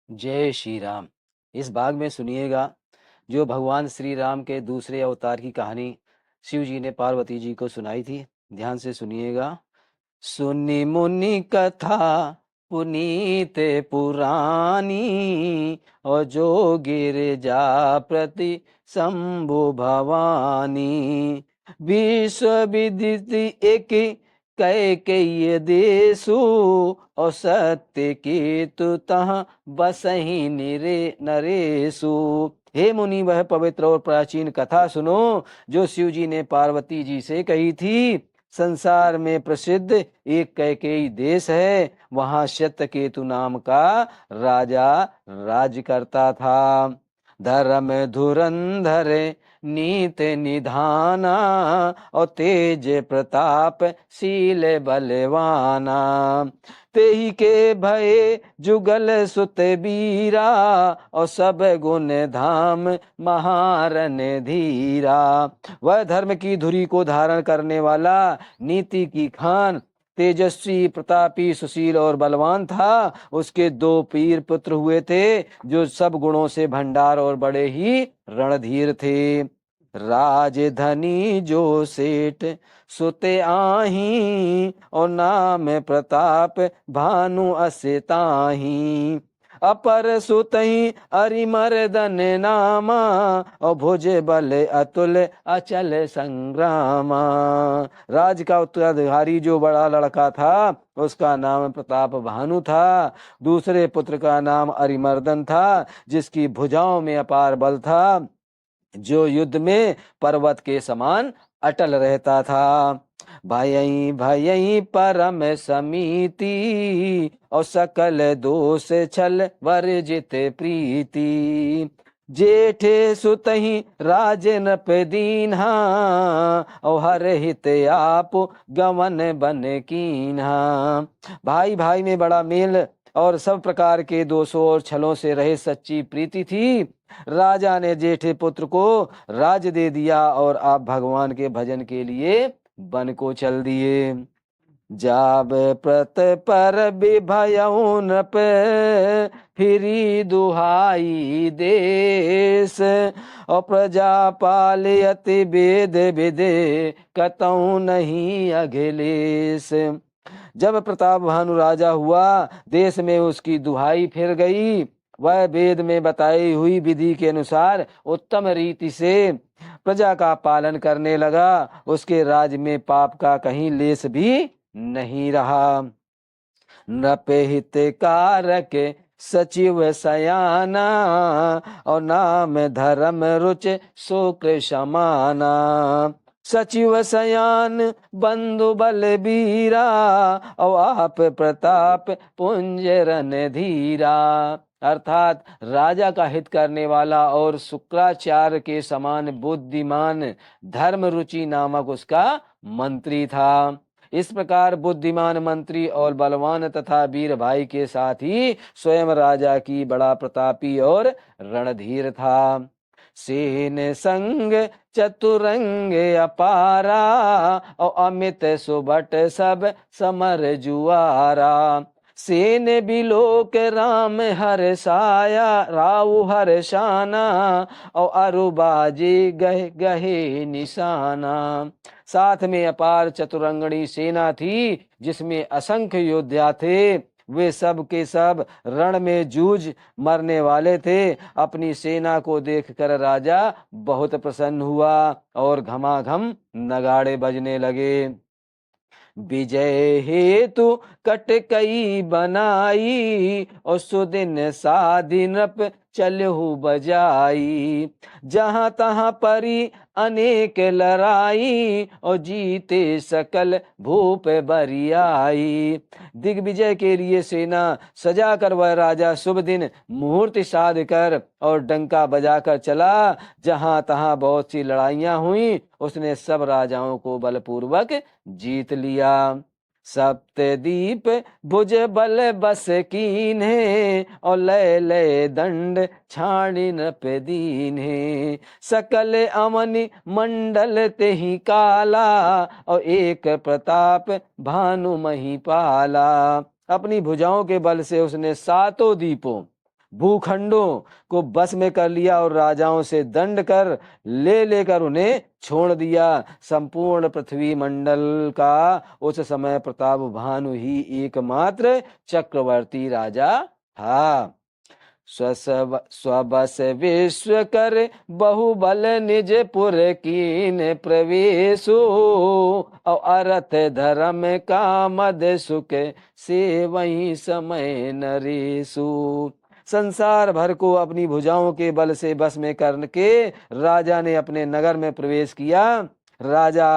जय श्री राम। इस भाग में सुनिएगा जो भगवान श्री राम के दूसरे अवतार की कहानी शिव जी ने पार्वती जी को सुनाई थी। ध्यान से सुनिएगा। सुनी मुनि कथा पुनीत पुरानी, और जो गिरजा प्रति शंभु भवानी। विश्व विदित एक कैकेय देसु, और सत्य केतु तहाँ बसहि नरेसु। हे मुनि, वह पवित्र और प्राचीन कथा सुनो जो शिव जी ने पार्वती जी से कही थी। संसार में प्रसिद्ध एक कैकेयी देश है, वहां सत्यकेतु नाम का राजा राज करता था। धर्म धुरंधर नीत निधाना, और तेज प्रताप शील बलवाना। तेहि के भय जुगल सुत बीरा, और सब गुण धाम महारन धीरा। वह धर्म की धुरी को धारण करने वाला, नीति की खान, तेजस्वी प्रतापी सुशील और बलवान था। उसके दो पीर पुत्र हुए थे जो सब गुणों से भंडार और बड़े ही रणधीर थे। राजधनी जो सेठ सुते आही, और नाम प्रताप भानु असिताही। अपर सुतहि अरिमर्दन नामा, और भुज बल अतुल अचल संग्रामा। राज का उत्तराधिकारी जो बड़ा लड़का था उसका नाम प्रताप भानु था। दूसरे पुत्र का नाम अरिमर्दन था, जिसकी भुजाओं में अपार बल था, जो युद्ध में पर्वत के समान अटल रहता था। भयई भयई परम समीति, और सकल दोष छल वर्जित प्रीति। जेठे सुतहि राजन पे दीन्हा, और हर हित आप गवन बन कीन्हा। भाई भाई में बड़ा मेल और सब प्रकार के दोषों और छलों से रहे सच्ची प्रीति थी। राजा ने जेठे पुत्र को राज दे दिया और आप भगवान के भजन के लिए वन को चल दिए। जाब प्रत पर बिभयउ नृप, फिरी दुहाई देश। और प्रजा पालयति वेद विदे, कतौ नहीं अखिलेश। जब प्रताप भानु राजा हुआ, देश में उसकी दुहाई फिर गई। वह वेद में बताई हुई विधि के अनुसार उत्तम रीति से प्रजा का पालन करने लगा। उसके राज में पाप का कहीं लेस भी नहीं रहा। नृपहित कारक सचिव सयाना, और नाम धर्म रुच शुक्र समाना। सचिव सयान बंधु बल बीरा, और आप प्रताप पुंज रन धीरा। अर्थात राजा का हित करने वाला और शुक्राचार्य के समान बुद्धिमान धर्म रुचि नामक उसका मंत्री था। इस प्रकार बुद्धिमान मंत्री और बलवान तथा वीर भाई के साथ ही स्वयं राजा की बड़ा प्रतापी और रणधीर था। सेन संग चतुरंग अपारा, और अमित सुबट सब समर जुआरा। सेन बिलोक राम हर साया, राउ हर शाना, और अरुबाजी गहे गहे निशाना। साथ में अपार चतुरंगणी सेना थी, जिसमें असंख्य योद्धा थे। वे सब के सब रण में जूझ मरने वाले थे। अपनी सेना को देखकर राजा बहुत प्रसन्न हुआ और घमाघम नगाड़े बजने लगे। विजय हेतु कटकई बनाई, और सुदिन साधि नृप चलहु बजाई। जहाँ तहाँ परी अनेक लड़ाई, और जीते सकल भूप बरियाई। दिग्विजय के लिए सेना सजा कर वह राजा शुभ दिन मुहूर्त साध कर और डंका बजाकर चला। जहाँ तहाँ बहुत सी लड़ाइयां हुई, उसने सब राजाओं को बलपूर्वक जीत लिया। सप्तदीप भुज बल बस कीन्हे, और लय लय दंड छाणी नृप दीन्हे। सकल अमनि मंडल तेहि काला, और एक प्रताप भानु मही पाला। अपनी भुजाओं के बल से उसने सातों दीपों भूखंडों को बस में कर लिया और राजाओं से दंड कर लेकर उन्हें छोड़ दिया। संपूर्ण पृथ्वी मंडल का उस समय प्रताप भानु ही एकमात्र चक्रवर्ती राजा था। स्वबस विश्व कर बहुबल निज पुर कीन प्रवेशु, और अरथ धर्म का मद सुख से वही समय नरेशु। संसार भर को अपनी भुजाओं के बल से बस में करके राजा ने अपने नगर में प्रवेश किया। राजा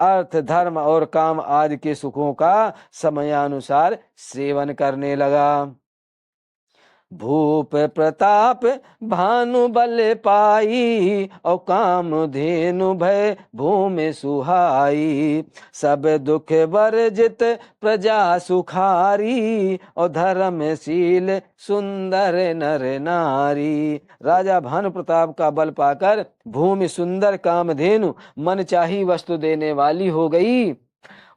अर्थ धर्म और काम आदि के सुखों का समयानुसार सेवन करने लगा। भूप प्रताप भानु बल पाई, और काम धेनु भय भूमि सुहाई। सब दुख वर्जित प्रजा सुखारी, और धर्मशील सुंदर नर नारी। राजा भानु प्रताप का बल पाकर भूमि सुंदर, कामधेनु मन चाही वस्तु देने वाली हो गई।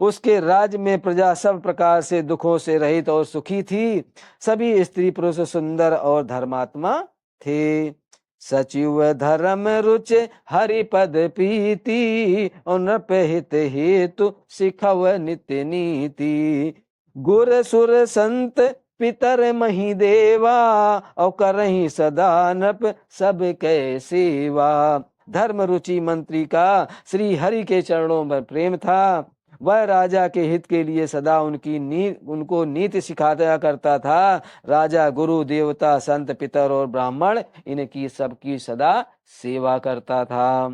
उसके राज्य में प्रजा सब प्रकार से दुखों से रहित और सुखी थी। सभी स्त्री पुरुष सुंदर और धर्मात्मा थे। सचिव धर्म रुच हरिपद प्रीति, और नृप हित हेतु सिखव नित्य नीति। गुर सुर संत पितर मही देवा, और करही सदा नृप सब कै सेवा। धर्म रुचि मंत्री का श्री हरि के चरणों में प्रेम था। वह राजा के हित के लिए सदा उनको नीति सिखाया करता था। राजा गुरु देवता संत पितर और ब्राह्मण इनकी सबकी सदा सेवा करता था।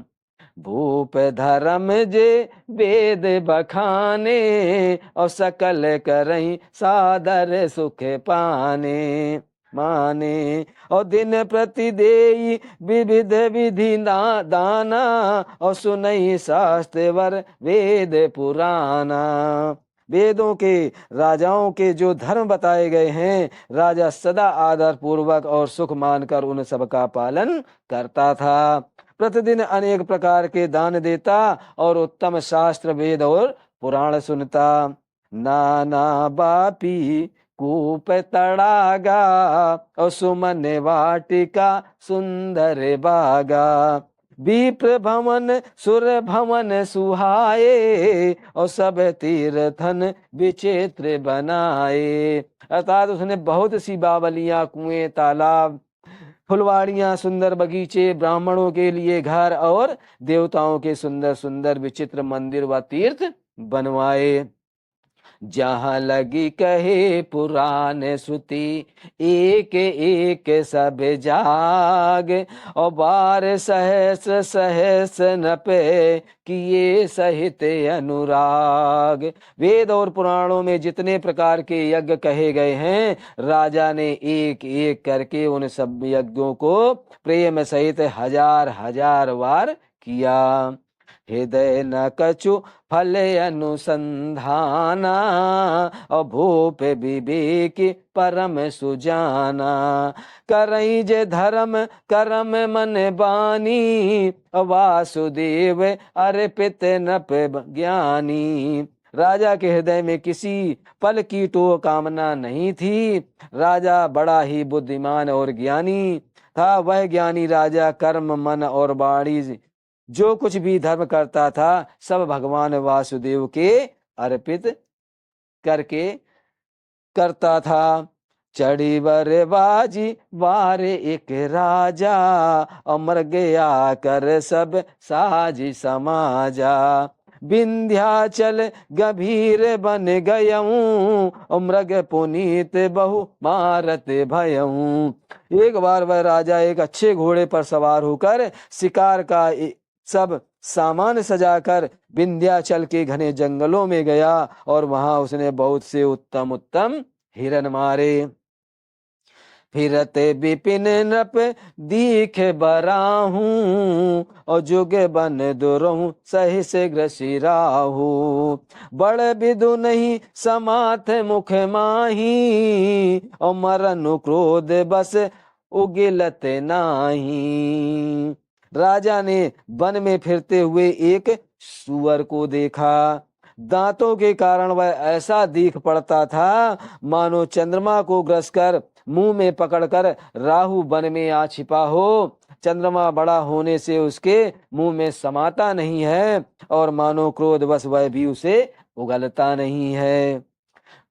भूप धर्म जे वेद बखाने, और सकल करही सादर सुख पाने माने। और दिन प्रति देई विविध विधि दाना, और सुनई शास्त्र वर वेद पुराना। वेदों के राजाओं के जो धर्म बताए गए हैं, राजा सदा आदर पूर्वक और सुख मानकर उन सब का पालन करता था। प्रतिदिन अनेक प्रकार के दान देता और उत्तम शास्त्र वेद और पुराण सुनता। नाना बापी कूप तड़ागा, और सुमन वाटिका सुंदर बागा। विप्र भवन सुर भवन सुहाए, और सब तीर्थन विचित्र बनाए। अर्थात उसने बहुत सी बावलियां, कुएं, तालाब, फुलवाड़ियां, सुंदर बगीचे, ब्राह्मणों के लिए घर और देवताओं के सुंदर सुंदर विचित्र मंदिर व तीर्थ बनवाए। जहाँ लगी कहे पुराण श्रुति, एक एक सब जाग, और बार सहस्र सहस्र नपे किए सहित अनुराग। वेद और पुराणों में जितने प्रकार के यज्ञ कहे गए हैं, राजा ने एक एक करके उन सब यज्ञों को प्रेम सहित हजार हजार बार किया। हृदय न कछु फल अनुसंधाना, और भूप विवेक परम सुजाना। करई जे धर्म कर्म मन बानी, वासुदेव अर्पित नप ज्ञानी। राजा के हृदय में किसी पल की तो कामना नहीं थी। राजा बड़ा ही बुद्धिमान और ज्ञानी था। वह ज्ञानी राजा कर्म मन और वाणी जो कुछ भी धर्म करता था, सब भगवान वासुदेव के अर्पित करके करता था। चढ़ी वर बाजी वारे एक राजा, अमर गया कर सब साजी समाजा। विंध्याचल गंभीर बन गयऊं, और मृग पुनीत बहु मारत भयऊं। एक बार वह राजा एक अच्छे घोड़े पर सवार होकर शिकार का सब सामान सजाकर विंध्याचल के घने जंगलों में गया, और वहां उसने बहुत से उत्तम उत्तम हिरन मारे। फिरते विपिन नृप दीख बराहू, और जुग बन दुरहू सही से ग्रसिराहू। बड़ विदु नहीं समाथ मुख माही, और मरनु क्रोध बस उगिलत नाही। राजा ने वन में फिरते हुए एक सुअर को देखा। दांतों के कारण वह ऐसा दिख पड़ता था मानो चंद्रमा को ग्रस कर मुंह में पकड़कर राहु वन में आ छिपा हो। चंद्रमा बड़ा होने से उसके मुंह में समाता नहीं है और मानो क्रोध बस वह भी उसे उगलता नहीं है।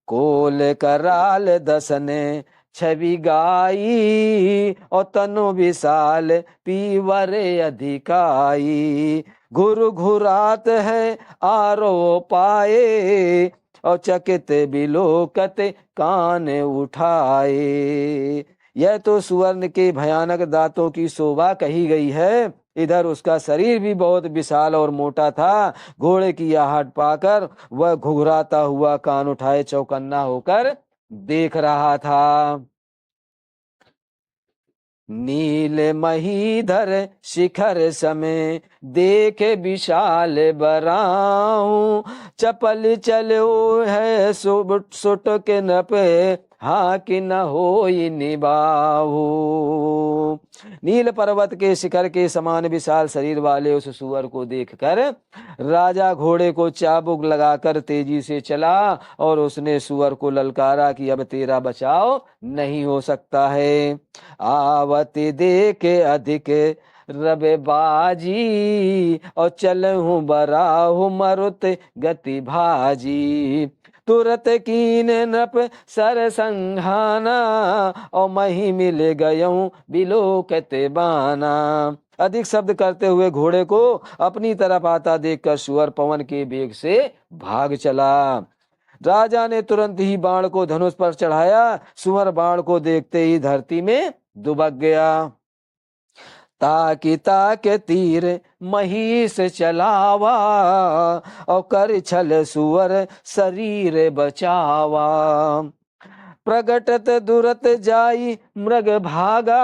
कोल कराल दसने छवि गाई और तनु विशाल पीवर अधिकाई। घुर घुरात है आरो पाए और चकित बिलोकत कान उठाए। यह तो सुवर्ण के भयानक दांतों की शोभा कही गई है। इधर उसका शरीर भी बहुत विशाल और मोटा था। घोड़े की आहट पाकर वह घुघराता हुआ कान उठाए चौकन्ना होकर देख रहा था। नील महीधर शिखर समय देखे विशाल बराऊ। चपल चलो है सुट के नपे हाँ कि न हो निबाहू। नील पर्वत के शिखर के समान विशाल शरीर वाले उस सुअर को देखकर राजा घोड़े को चाबुक लगाकर तेजी से चला और उसने सुअर को ललकारा कि अब तेरा बचाव नहीं हो सकता है। आवती देखे अधिक रबेबाजी और चलहूं बराहु मरुत गति भाजी। तुरत कीन नप सर संघाना और मही मिल गयऊं बिलोकत बाना। अधिक शब्द करते हुए घोड़े को अपनी तरफ आता देखकर सुअर पवन के वेग से भाग चला। राजा ने तुरंत ही बाण को धनुष पर चढ़ाया। सुअर बाण को देखते ही धरती में दुबक गया। ताके तीर महिष चलावा और कर छल सुअर शरीर बचावा। प्रगटत दुरत जाई मृग भागा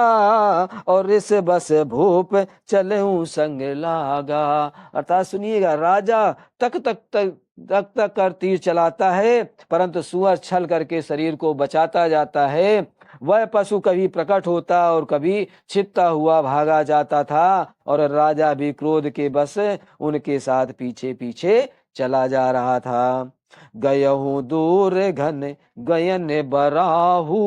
और रिस बस भूप चलऊं संग लागा। अर्थात सुनिएगा, राजा तक तक तक तक तक कर तीर चलाता है परंतु सुअर छल करके शरीर को बचाता जाता है। वह पशु कभी प्रकट होता और कभी छिपता हुआ भागा जाता था और राजा भी क्रोध के बस उनके साथ पीछे पीछे चला जा रहा था। गयहूं दूर घन गयन बराहू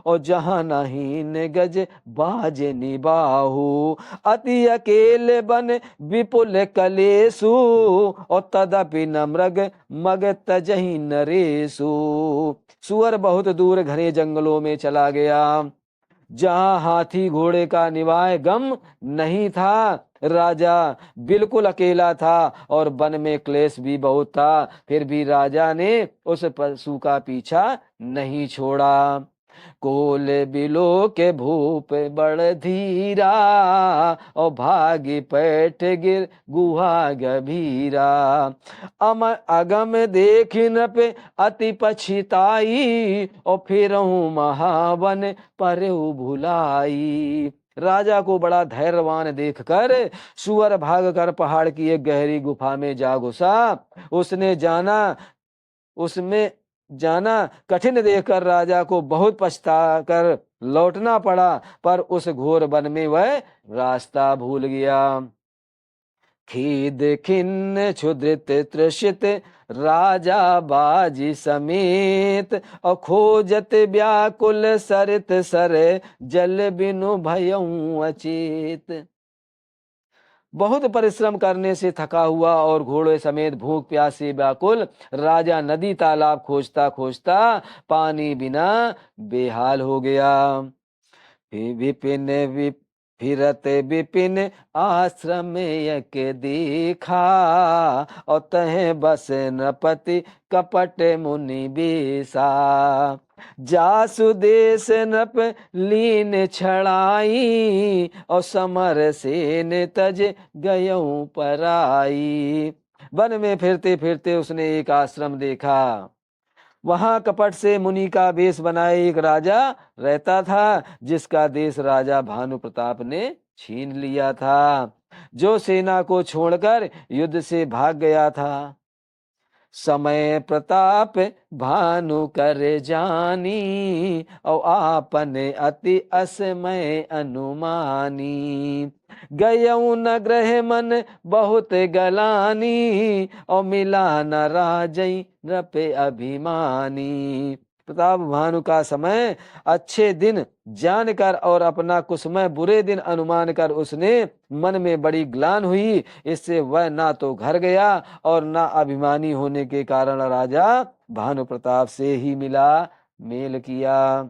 और जहां नहीं गज बाज निबाहू। अति अकेले बन विपुल कलेसु और तदपि न मृग मग तजहि नरेसु। सुअर बहुत दूर घने जंगलों में चला गया जहां हाथी घोड़े का निवाय गम नहीं था। राजा बिल्कुल अकेला था और वन में क्लेश भी बहुत था, फिर भी राजा ने उस पशु का पीछा नहीं छोड़ा। कोल बिलो के भूप बड़ धीरा और भागी पैठ गिर गुहा गभीरा। अगम देखिन पे अति पछिताई और फिर महावन पर भुलाई। राजा को बड़ा धैर्यवान देखकर सुअर भागकर पहाड़ की एक गहरी गुफा में जा घुसा। उसमें जाना कठिन देखकर राजा को बहुत पछता कर लौटना पड़ा, पर उस घोर वन में वह रास्ता भूल गया। खीद खिन्न क्षुद्रित तृषित राजा बाजी समेत और खोजत व्याकुल सरित सर जल बिनु भयऊं अचेत। बहुत परिश्रम करने से थका हुआ और घोड़े समेत भूख प्यास से व्याकुल राजा नदी तालाब खोजता खोजता पानी बिना बेहाल हो गया। विपिन फिरत विपिन आश्रम यक देखा और तह बस नपति कपट मुनि बेसा। जासु देश नप लीन छड़ाई और समर सेन तज गयऊं पराई। वन में फिरते फिरते उसने एक आश्रम देखा। वहां कपट से मुनि का वेश बनाए एक राजा रहता था जिसका देश राजा भानु प्रताप ने छीन लिया था, जो सेना को छोड़कर युद्ध से भाग गया था। समय प्रताप भानु कर जानी और आपने अति असमय अनुमानी। गयऊं न ग्रह मन बहुत गलानी और मिला न राजई नृप अभिमानी। प्रताप भानु का समय अच्छे दिन जानकर और अपना कुसमय बुरे दिन अनुमान कर उसने मन में बड़ी ग्लान हुई। इससे वह ना तो घर गया और ना अभिमानी होने के कारण राजा भानु प्रताप से ही मिला मेल किया।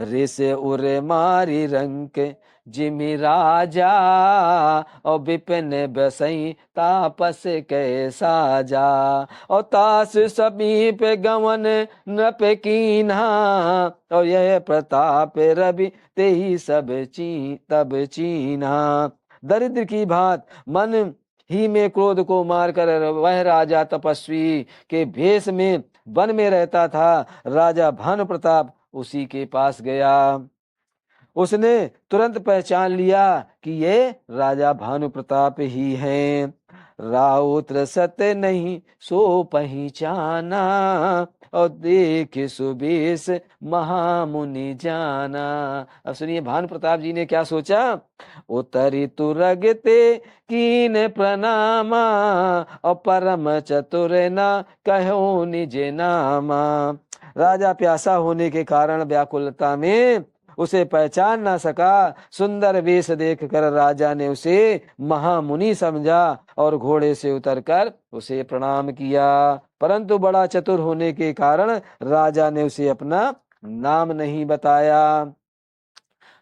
ऋष उर मारी रंक जिमि राजा और विपिन बसई तापस कैसा जा और तास समीप गवन नृप कीन्हा और यह प्रताप रवि ते ही सब तब चीन्हा। दरिद्र की भांत मन ही में क्रोध को मारकर वह राजा तपस्वी के भेष में वन में रहता था। राजा भानु प्रताप उसी के पास गया। उसने तुरंत पहचान लिया कि ये राजा भानु प्रताप ही हैं। राउत सत्य नहीं सो पहचाना और देख सुबेश महामुनि जाना। अब सुनिए भानु प्रताप जी ने क्या सोचा। उतरी तुरगते कीन प्रणामा और परम चतुर ना कहो निज नामा। राजा प्यासा होने के कारण व्याकुलता में उसे पहचान ना सका। सुंदर वेश देखकर राजा ने उसे महामुनि समझा और घोड़े से उतरकर उसे प्रणाम किया। परंतु बड़ा चतुर होने के कारण राजा ने उसे अपना नाम नहीं बताया।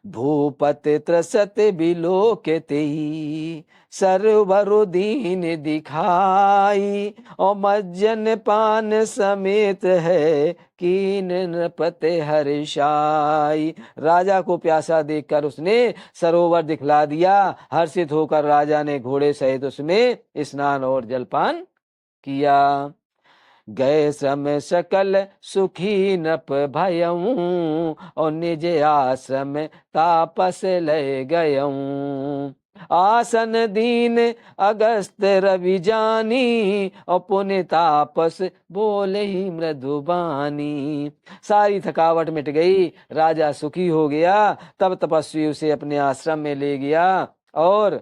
भूपति त्रसत बिलोकते सर्वरु दीन दिखाई और मज्जन पान समेत है कीन नृपते हर्षाई। राजा को प्यासा देखकर उसने सरोवर दिखला दिया। हर्षित होकर राजा ने घोड़े सहित उसमें स्नान और जलपान किया। गए श्रम सकल सुखी नप भयऊं और निज आश्रम तापस ले गयऊं। आसन दीन अगस्त रवि जानी और पुण्य तापस बोले ही मृदुबानी। सारी थकावट मिट गई, राजा सुखी हो गया। तब तपस्वी उसे अपने आश्रम में ले गया और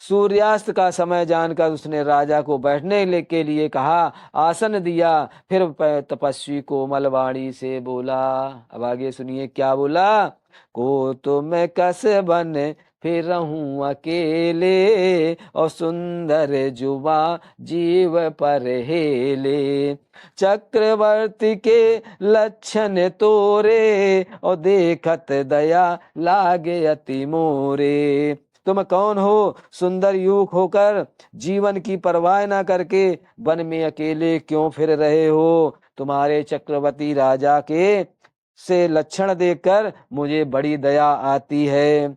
सूर्यास्त का समय जानकर उसने राजा को बैठने के लिए कहा, आसन दिया। फिर तपस्वी कोमल वाणी से बोला। अब आगे सुनिए क्या बोला। को तो मैं कस बन फिर रहूं अकेले और सुंदर जुबा जीव पर हेले। चक्रवर्ती के लक्षण तोरे और देखत दया लागे अति मोरे। तुम कौन हो, सुंदर युवक होकर जीवन की परवाह न करके वन में अकेले क्यों फिर रहे हो। तुम्हारे चक्रवर्ती राजा के से लक्षण देखकर मुझे बड़ी दया आती है।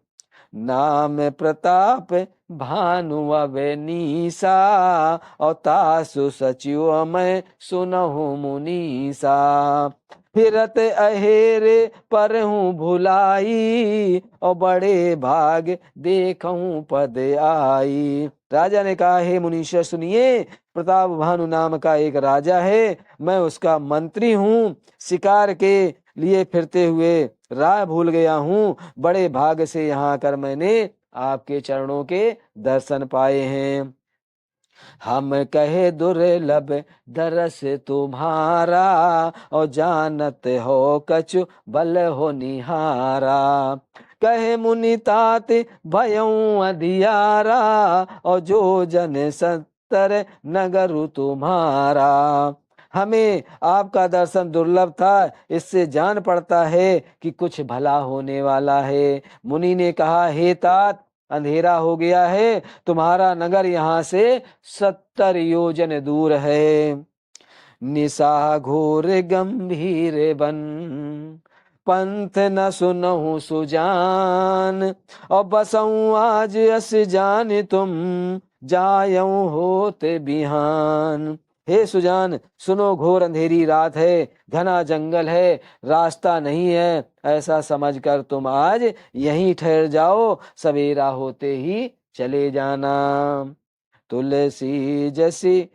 नाम प्रताप भानु अवनीसा और तासु सचिव मैं सुनहु मुनीसा। फिरत अहेरे पर हूँ भुलाई और बड़े भाग देखूं पद आई। राजा ने कहा, हे मुनीश्वर सुनिए, प्रताप भानु नाम का एक राजा है। मैं उसका मंत्री हूँ। शिकार के लिए फिरते हुए राह भूल गया हूँ। बड़े भाग से यहाँ आकर मैंने आपके चरणों के दर्शन पाए हैं। हम कहे दुर्लभ दरस तुम्हारा और जानत हो कछु बल हो निहारा। कहे मुनि तात भयऊं अधियारा और जो जन सत्तर नगरु तुम्हारा। हमें आपका दर्शन दुर्लभ था, इससे जान पड़ता है कि कुछ भला होने वाला है। मुनि ने कहा, हे तात, अंधेरा हो गया है। तुम्हारा नगर यहाँ से 70 योजन दूर है। निशा घोर गंभीर बन पंथ न सुनहु सुजान और बसऊं आज अस जान तुम जायऊं होते बिहान। हे सुजान, सुनो, घोर अंधेरी रात है, घना जंगल है, रास्ता नहीं है। ऐसा समझकर तुम आज यहीं ठहर जाओ, सवेरा होते ही चले जाना। तुलसी जैसी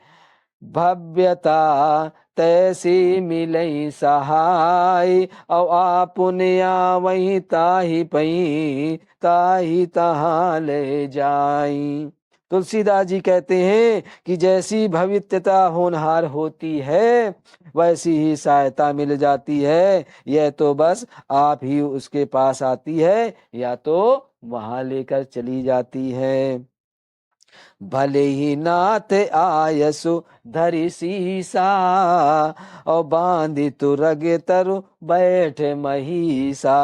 भव्यता तैसी मिलई सहाय और आपुने आवही ताही पई ताही तहाँ ले जाई। तुलसीदास जी कहते हैं कि जैसी भवित्यता होनहार होती है वैसी ही सहायता मिल जाती है। यह तो बस आप ही उसके पास आती है या तो वहां लेकर चली जाती है। भले ही नाथ आयसु धरि सीसा और बांधी तुरग तरु बैठ महिषा।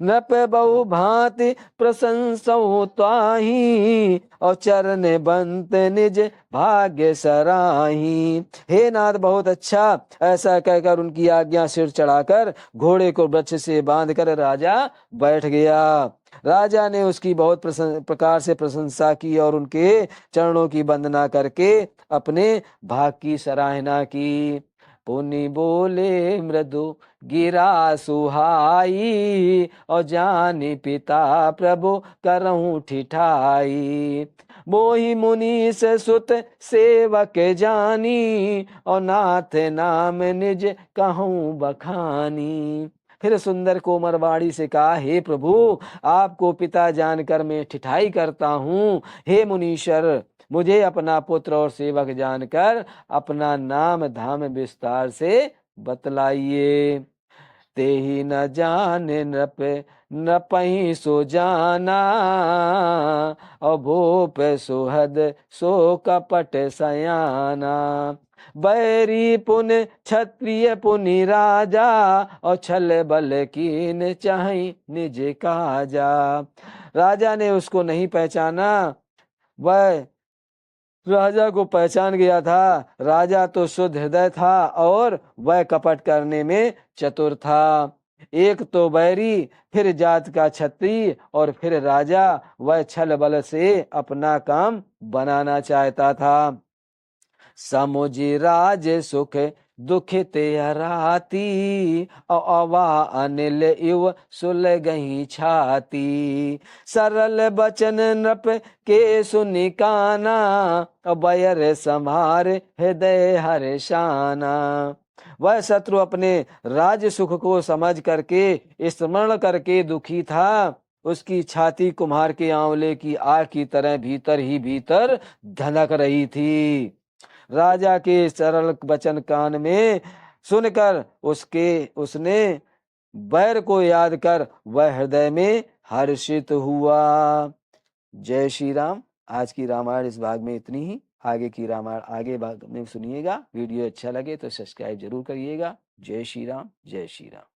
नृप बहु भांति प्रशंसो ताही और चरण बंत निज भाग्य सराही। हे नाथ बहुत अच्छा, ऐसा कहकर उनकी आज्ञा सिर चढ़ाकर घोड़े को वृक्ष से बांधकर राजा बैठ गया। राजा ने उसकी बहुत प्रकार से प्रशंसा की और उनके चरणों की वंदना करके अपने भाग की सराहना की। पुनि बोले मृदु गिरा सुहाई और जानी पिता प्रभु करहूं ठिठाई। मोहि मुनीस सुत सेवक जानी और नाथ नाम निज कहूं बखानी। फिर सुंदर कोमल वाणी से कहा, हे प्रभु आपको पिता जानकर मैं ठिठाई करता हूँ। हे मुनीश्वर मुझे अपना पुत्र और सेवक जानकर अपना नाम धाम विस्तार से बतलाइए। ते ही न जाने नृप नृपहि सो जाना और भूप सुहद सो कपट सयाना। बैरी पुन क्षत्रिय पुनि राजा और छल बल कीन चाहि निज काजा। राजा ने उसको नहीं पहचाना, वह राजा को पहचान गया था। राजा तो शुद्ध हृदय था और वह कपट करने में चतुर था। एक तो बैरी, फिर जात का क्षत्रिय और फिर राजा, वह छल बल से अपना काम बनाना चाहता था। समुझि राज सुख दुखित हराती अवा अनिल इव सुलगहि छाती। सरल बचन नृप के सुनि काना बयर संहार हृदय हर्षाना। वह शत्रु अपने राज्य सुख को समझ करके स्मरण करके दुखी था। उसकी छाती कुम्हार के आंवले की आग की तरह भीतर ही भीतर धनक रही थी। राजा के सरल वचन कान में सुनकर उसने बैर को याद कर वह हृदय में हर्षित हुआ। जय श्री राम। आज की रामायण इस भाग में इतनी ही। आगे की रामायण आगे भाग में सुनिएगा। वीडियो अच्छा लगे तो सब्सक्राइब जरूर करिएगा। जय श्री राम, जय श्री राम।